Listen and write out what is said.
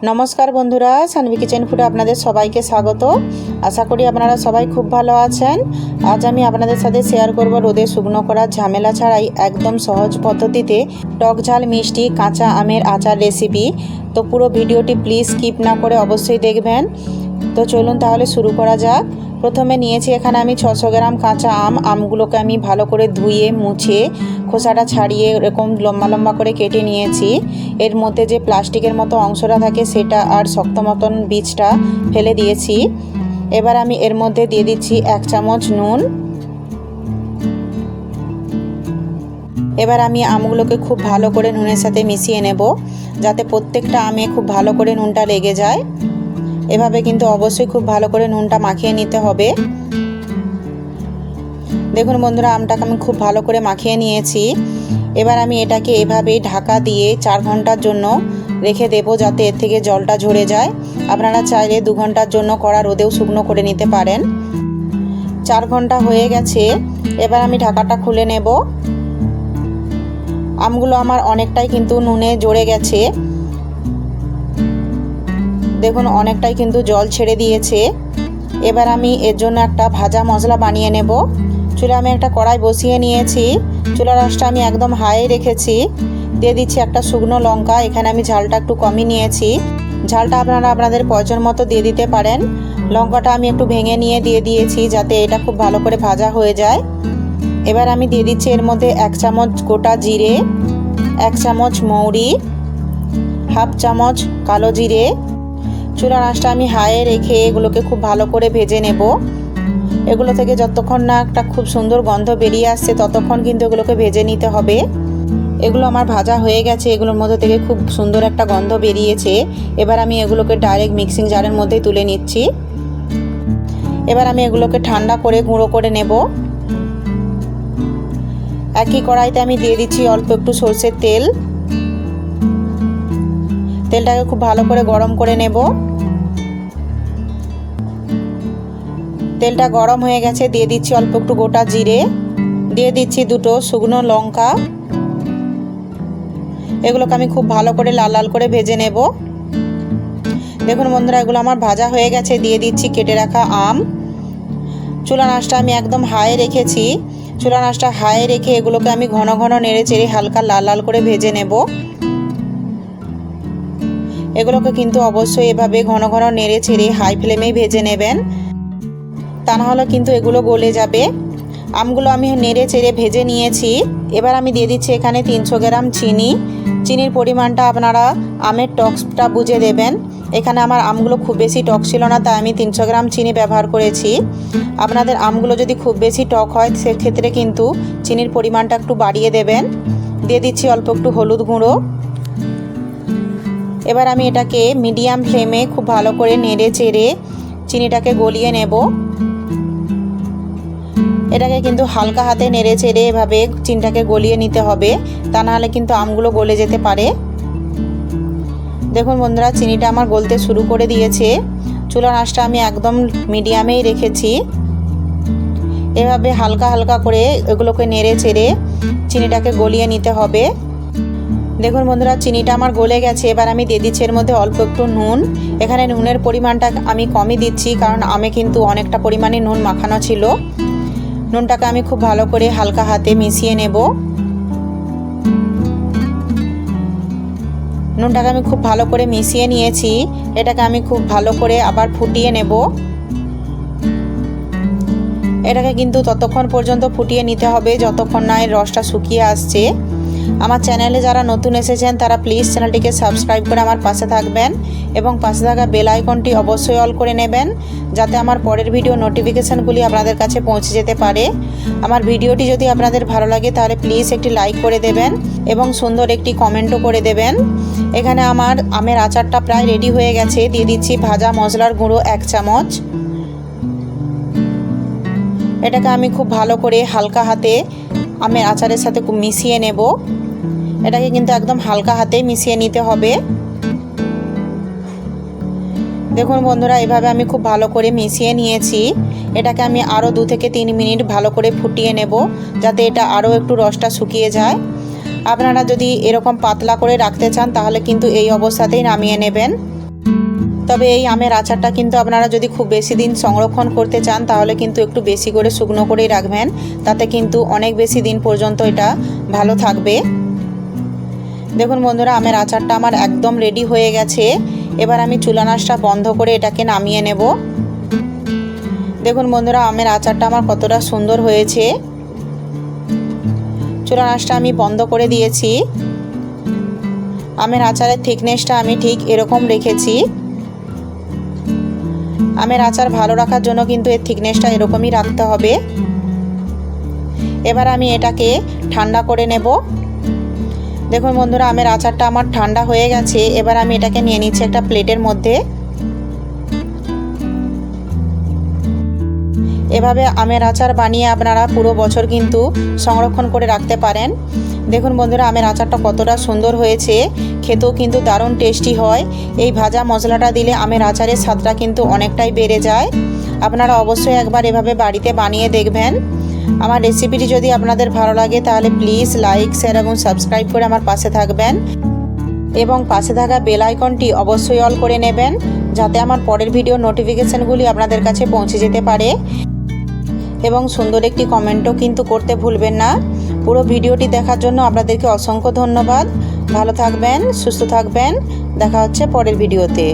नमस्कार बंधुरा सानवी किचेन फुडे आपनादेर सबाइके स्वागत। आशा करी आपनारा सबाई खूब भालो आछेन। आज आमी आपनादेर साथे शेयर करब रोदे शुकनो करार झामेला छाड़ाई एकदम सहज पद्धतिते टक झाल मिष्टि काँचा आमेर आचार रेसिपि। तो पुरो भिडियोटी प्लिज स्किप ना करे अवश्यई देखबेन। तो चलुन ताहले शुरू करा जाक। प्रथमे नियेछि एखाने आमी 600 ग्राम काँचा आमगुलोके आमी भालो करे धुए मुछे खोसाटा छाड़िए एरकम लम्बा लम्बा करे केटे नियेछि। एर मध्य जे प्लास्टिकेर मतो अंशटा थाके सेटा आर शक्त मतन बीजटा फेले दिएछि। एबार आमी एर मध्य दिए दिচ্ছি 1 চামচ নুন। एबार आमी আমগুলোকে खूब भालो करे নুনের साथे मिशिए नेब जाते प्रत्येकटा आमे खूब भालो करे নুনটা लेगे जाए। এভাবে কিন্তু অবশ্যই খুব ভালো করে নুনটা মাখিয়ে নিতে হবে। দেখুন বন্ধুরা আমটাকে আমি খুব ভালো করে মাখিয়ে নিয়েছি। এবার আমি এটাকে এভাবেই ঢাকা দিয়ে 4 ঘন্টার জন্য রেখে দেব যাতে এর থেকে জলটা ঝরে যায়। আপনারা চাইলে 2 ঘন্টার জন্য কড়া রোদেও শুকনো করে নিতে পারেন। 4 ঘন্টা হয়ে গেছে। এবার আমি ঢাকাটা খুলে নেব। আমগুলো আমার অনেকটাই কিন্তু নুনে জড়ে গেছে। দেখুন অনেকটাই কিন্তু জল ছেড়ে দিয়েছে। এবার আমি এর জন্য একটা ভাজা মশলা বানিয়ে নেব। চুলায় আমি একটা কড়াই বসিয়ে নিয়েছি। চুলার আঁচটা আমি একদম হাই রেখেছি। দিয়ে দিচ্ছি একটা শুকনো লঙ্কা। এখানে আমি ঝালটা একটু কমই নিয়েছি। ঝালটা আপনারা আপনাদের প্রয়োজন মতো দিয়ে দিতে পারেন। লঙ্কাটা আমি একটু ভেঙে নিয়ে দিয়ে দিয়েছি যাতে এটা খুব ভালো করে ভাজা হয়ে যায়। এবার আমি দিয়ে দিচ্ছি এর মধ্যে 1 চামচ গোটা জিরে, 1 চামচ মৌরি, হাফ চামচ কালো জিরে। চুলার আঁচটা আমি হাইয়ে রেখে এগুলোকে খুব ভালো করে ভেজে নেব। এগুলো থেকে যতক্ষণ না একটা খুব সুন্দর গন্ধ বেরিয়ে আসছে ততক্ষণ কিন্তু এগুলোকে ভেজে নিতে হবে। এগুলো আমার ভাজা হয়ে গেছে। এগুলোর মধ্যে থেকে খুব সুন্দর একটা গন্ধ বেরিয়েছে। এবার আমি এগুলোকে ডাইরেক্ট মিক্সিং জারের মধ্যে তুলে নিচ্ছি। এবার আমি এগুলোকে ঠান্ডা করে গুঁড়ো করে নেব। একই কড়াইতে আমি দিয়ে দিচ্ছি অল্প একটু সরষের তেল। তেলটাকে খুব ভালো করে গরম করে নেব। তেলটা গরম হয়ে গেছে। দিয়ে দিচ্ছি অল্প একটু গোটা জিরে, দিয়ে দিচ্ছি 2টো শুকনো লঙ্কা। এগুলোকে আমি খুব ভালো করে লাল লাল করে ভেজে নেব। দেখুন বন্ধুরা এগুলো আমার ভাজা হয়ে গেছে। দিয়ে দিচ্ছি কেটে রাখা আম। চুলার আঁচটা আমি একদম হাই রেখেছি। চুলার আঁচটা হাই রেখে এগুলোকে আমি ঘন ঘন নেড়ে চেড়ে হালকা লাল লাল করে ভেজে নেব। এগুলোকে কিন্তু অবশ্যই এভাবে ঘন ঘন নেড়ে চেড়ে হাই ফ্লেমেই ভেজে নেবেন, তা না হলে কিন্তু এগুলো গলে যাবে। আমগুলো আমি নেড়ে চেড়ে ভেজে নিয়েছি। এবার আমি দিয়ে দিচ্ছি এখানে 300 গ্রাম চিনি। চিনির পরিমাণটা আপনারা আমের টকটা বুঝে দেবেন। এখানে আমার আমগুলো খুব বেশি টক ছিল না তাই আমি 300 গ্রাম চিনি ব্যবহার করেছি। আপনাদের আমগুলো যদি খুব বেশি টক হয় সেক্ষেত্রে কিন্তু চিনির পরিমাণটা একটু বাড়িয়ে দেবেন। দিয়ে দিচ্ছি অল্প একটু হলুদ গুঁড়ো। এবার আমি এটাকে মিডিয়াম ফ্লেমে খুব ভালো করে নেড়ে চেড়ে চিনিটাকে গলিয়ে নেব। এটাকে কিন্তু হালকা হাতে নেড়ে চেড়ে এভাবে চিনিটাকে গলিয়ে নিতে হবে, তা না হলে কিন্তু আমগুলো গলে যেতে পারে। দেখুন বন্ধুরা চিনিটা আমার গলতে শুরু করে দিয়েছে। চুলার আঁচটা আমি একদম মিডিয়ামেই রেখেছি। এভাবে হালকা হালকা করে এগুলোকে নেড়ে চেড়ে চিনিটাকে গলিয়ে নিতে হবে। দেখুন বন্ধুরা চিনিটা আমার গলে গেছে। এবার আমি দিয়ে দিচ্ছি এর মধ্যে অল্প একটু নুন। এখানে নুনের পরিমাণটা আমি কমই দিচ্ছি কারণ আমে কিন্তু অনেকটা পরিমাণে নুন মাখানো ছিল। নুনটাকে আমি খুব ভালো করে হালকা হাতে মিশিয়ে নেব। নুনটাকে আমি খুব ভালো করে মিশিয়ে নিয়েছি। এটাকে আমি খুব ভালো করে আবার ফুটিয়ে নেব। এটাকে কিন্তু ততক্ষণ পর্যন্ত ফুটিয়ে নিতে হবে যতক্ষণ না এর রসটা শুকিয়ে আসছে। আমার চ্যানেলে যারা নতুন এসেছেন তারা প্লিজ চ্যানেলটিকে সাবস্ক্রাইব করে আমার পাশে থাকবেন এবং পাশে থাকা বেল আইকনটি অবশ্যই অল করে নেবেন যাতে আমার পরের ভিডিও নোটিফিকেশানগুলি আপনাদের কাছে পৌঁছে যেতে পারে। আমার ভিডিওটি যদি আপনাদের ভালো লাগে তাহলে প্লিজ একটি লাইক করে দেবেন এবং সুন্দর একটি কমেন্টও করে দেবেন। এখানে আমার আমের আচারটা প্রায় রেডি হয়ে গেছে। দিয়ে দিচ্ছি ভাজা মশলার গুঁড়ো 1 চামচ। এটাকে আমি খুব ভালো করে হালকা হাতে আমের আচারের সাথে মিশিয়ে নেব। এটাকে কিন্তু একদম হালকা হাতে মিশিয়ে নিতে হবে। দেখুন বন্ধুরা এভাবে আমি খুব ভালো করে মিশিয়ে নিয়েছি। এটাকে আমি আরও 2 থেকে 3 মিনিট ভালো করে ফুটিয়ে নেব যাতে এটা আরও একটু রসটা শুকিয়ে যায়। আপনারা যদি এরকম পাতলা করে রাখতে চান তাহলে কিন্তু এই অবস্থাতেই নামিয়ে নেবেন। তবে এই আমের আচারটা কিন্তু আপনারা যদি খুব বেশি দিন সংরক্ষণ করতে চান তাহলে কিন্তু একটু বেশি করে শুকনো করেই রাখবেন, তাতে কিন্তু অনেক বেশি দিন পর্যন্ত এটা ভালো থাকবে। দেখুন বন্ধুরা, আমের আচারটা আমার একদম রেডি হয়ে গেছে। এবার আমি চুলা আঁচটা বন্ধ করে এটাকে নামিয়ে নেব। দেখুন বন্ধুরা, আমের আচারটা আমার কতটা সুন্দর হয়েছে। চুলা আঁচটা আমি বন্ধ করে দিয়েছি। আমের আচারের থিকনেসটা আমি ঠিক এরকম রেখেছি। আমের আচার ভালো রাখার জন্য কিন্তু এর থিকনেসটা এরকমই রাখতে হবে। এবার আমি এটাকে ঠান্ডা করে নেব। দেখুন বন্ধুরা, আমের আচারটা আমার ঠান্ডা হয়ে গেছে। এবার আমি এটাকে নিয়ে নিচ্ছি একটা প্লেটের মধ্যে। এভাবে আমের আচার বানিয়ে আপনারা পুরো বছর কিন্তু সংরক্ষণ করে রাখতে পারেন। দেখুন বন্ধুরা, আমের আচারটা কতটা সুন্দর হয়েছে, খেতেও কিন্তু দারুণ টেস্টি হয়। এই ভাজা মশলাটা দিলে আমের আচারের স্বাদটা কিন্তু অনেকটাই বেড়ে যায়। আপনারা অবশ্যই একবার এভাবে বাড়িতে বানিয়ে দেখবেন। আমার রেসিপিটি যদি আপনাদের ভালো লাগে তাহলে প্লিজ লাইক, শেয়ার এবং সাবস্ক্রাইব করে আমার পাশে থাকবেন এবং পাশে থাকা বেল আইকনটি অবশ্যই অল করে নেবেন, যাতে আমার পরের ভিডিও নোটিফিকেশানগুলি আপনাদের কাছে পৌঁছে যেতে পারে। এবং সুন্দর একটি কমেন্টও কিন্তু করতে ভুলবেন না। পুরো ভিডিওটি দেখার জন্য আপনাদেরকে অসংখ্য ধন্যবাদ। ভালো থাকবেন, সুস্থ থাকবেন। দেখা হচ্ছে পরের ভিডিওতে।